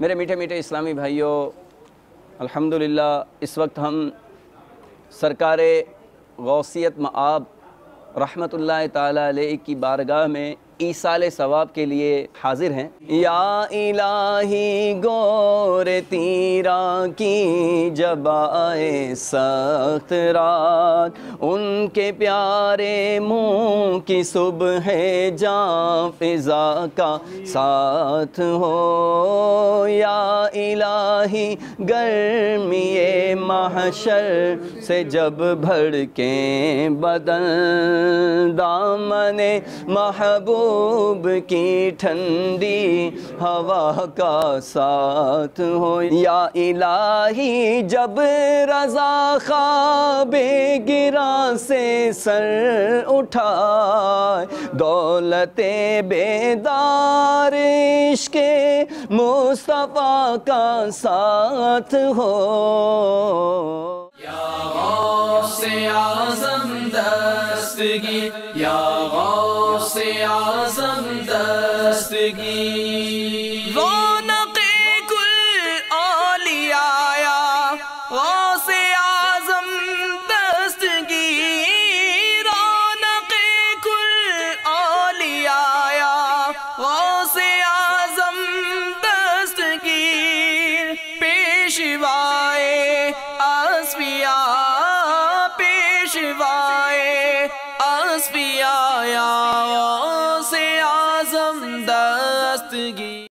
میرے میٹھے میٹھے اسلامی بھائیوں، الحمدللہ اس وقت ہم سرکار غوثیت مآب رحمت اللہ تعالیٰ علیہ کی بارگاہ میں ایصال ثواب کے لیے حاضر ہیں۔ یا الہی گور تیرا کی جب آئے سخت رات، ان کے پیارے منہ کی صبح جاں فضا کا ساتھ ہو۔ یا الہی گرمی محشر سے جب بھڑکیں بدن، دامن محبوب کی ٹھنڈی ہوا کا ساتھ ہو۔ یا الہی جب رضا خواب گراں سے سر اٹھائے، دولت بیدار عشق مصطفیٰ کا ساتھ ہو۔ یا غوث اعظم دستگیر، یا غوث اعظم دستگیر، رونق کل اولیاء یا غوث اعظم دستگیر، رونق کل اولیاء یا غوث اعظم دستگیر، پیشوائے